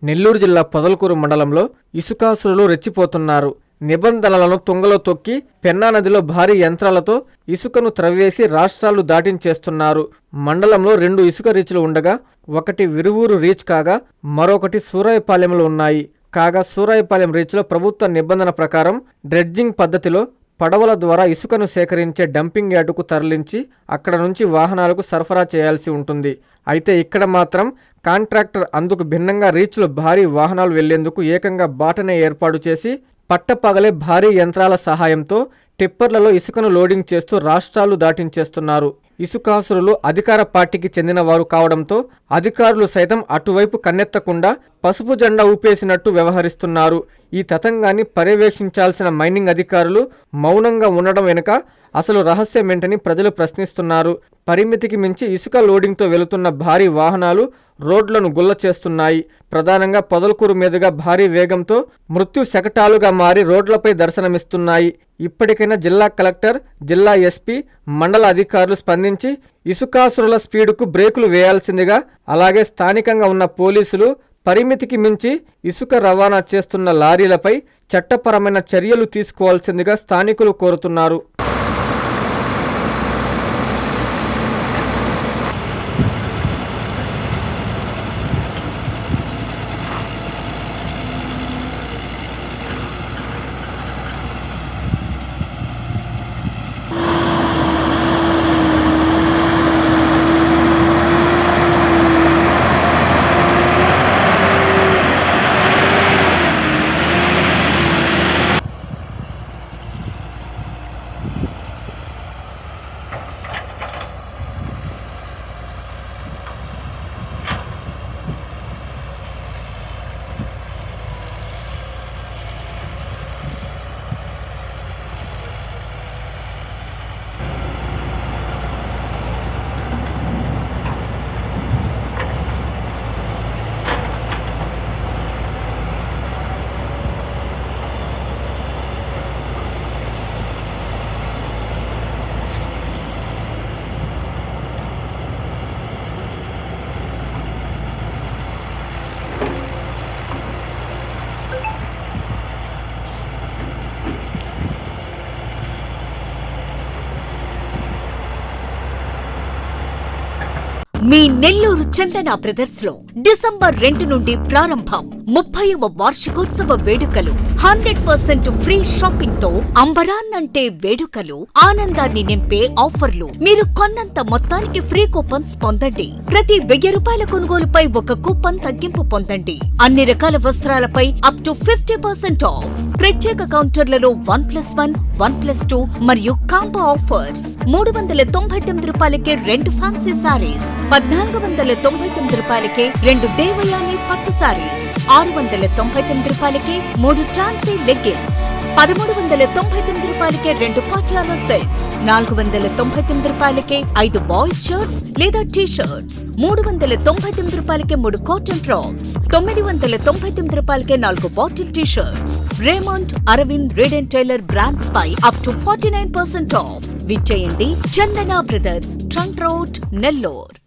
నెల్లూరు జిల్లా పొదలకూరు మండలంలో ఇసుకాసురులు రెచ్చిపోతున్నారు. నిబంధనలను తుంగలో తొక్కి పెన్నా నదిలో భారీ యంత్రాలతో ఇసుకను త్రవ్వేసి రాష్ట్రాలు దాటించేస్తున్నారు. మండలంలో 2 ఇసుక రీచ్లు ఉండగా ఒకటి విరువూరు రీచ్ కాగా మరొకటి సూరాయిపాలెంలో ఉన్నాయి. కాగా సూరాయిపాలెం రీచ్లో ప్రభుత్వ నిబంధన ప్రకారం డ్రెడ్జింగ్ పద్ధతిలో పడవల ద్వారా ఇసుకను సేకరించే డంపింగ్ యార్డుకు తరలించి అక్కడ నుంచి వాహనాలకు సరఫరా చేయాల్సి ఉంటుంది. అయితే ఇక్కడ మాత్రం కాంట్రాక్టర్ అందుకు భిన్నంగా రీచ్లో భారీ వాహనాలు వెళ్లేందుకు ఏకంగా బాటనే ఏర్పాటు చేసి పట్టపగలే భారీ యంత్రాల సహాయంతో టిప్పర్లలో ఇసుకను లోడింగ్ చేస్తూ రాష్ట్రాలు దాటించేస్తున్నారు. ఇసుకాసురులు అధికార పార్టీకి చెందిన వారు కావడంతో అధికారులు సైతం అటువైపు కన్నెత్తకుండా పసుపు జెండా ఊపేసినట్టు వ్యవహరిస్తున్నారు. ఈ తతంగాన్ని పర్యవేక్షించాల్సిన మైనింగ్ అధికారులు మౌనంగా ఉండడం వెనుక అసలు రహస్యమేంటని ప్రజలు ప్రశ్నిస్తున్నారు. పరిమితికి మించి ఇసుక లోడింగ్తో వెళుతున్న భారీ వాహనాలు రోడ్లను గుల్ల చేస్తున్నాయి. ప్రధానంగా పొదలకూరు మీదుగా భారీ వేగంతో మృత్యు శకటాలుగా మారి రోడ్లపై దర్శనమిస్తున్నాయి. ఇప్పటికైనా జిల్లా కలెక్టర్, జిల్లా ఎస్పీ, మండల అధికారులు స్పందించి ఇసుకాసురుల స్పీడుకు బ్రేకులు వేయాల్సిందిగా, అలాగే స్థానికంగా ఉన్న పోలీసులు పరిమితికి మించి ఇసుక రవాణా చేస్తున్న లారీలపై చట్టపరమైన చర్యలు తీసుకోవాల్సిందిగా స్థానికులు కోరుతున్నారు. మీ నెల్లూరు చందన బ్రదర్స్ లో డిసెంబర్ 2 నుండి ప్రారంభం 30వ వార్షికోత్సవ వేడుకలు. 100% ఫ్రీ షాపింగ్ తో అంబరాన్నంటే వేడుకలు, ఆనందాన్ని నింపే ఆఫర్లు. మీరు కొన్నంత మొత్తానికి ఫ్రీ కూపన్స్ పొందండి. ప్రతి 1000 రూపాయల కొనుగోలుపై 1 కూపన్ తగ్గింపు పొందండి. అన్ని రకాల వస్త్రాలపై అప్ టు 50% ఆఫ్. ప్రత్యేక కౌంటర్లలో 1+1, 1+2 మరియు కాంబో ఆఫర్స్. 399 రూపాయలకే 2 ఫ్యాన్సీ సారీస్, 1499 రూపాయలకే 2 దేవయాని పట్టు సారీస్, 699 రూపాయలకే 3 ట్రాన్సీ లెగ్గిన్స్, 1399 రూపాయలకే 2 పాటియాలా సెట్స్, 499 రూపాయలకే 5 బాయ్స్ షర్ట్స్ లేదా టీ షర్ట్స్, 399 రూపాయలకే 3 కాటన్ ఫ్రాక్స్, 999 రూపాయలకే 4 bottle T shirts. Raymond, Arvind, Reid and Taylor brands పై అప్ టు 49% ఆఫ్. విచ్చేయండి Chandana brothers, trunk road, Nellore.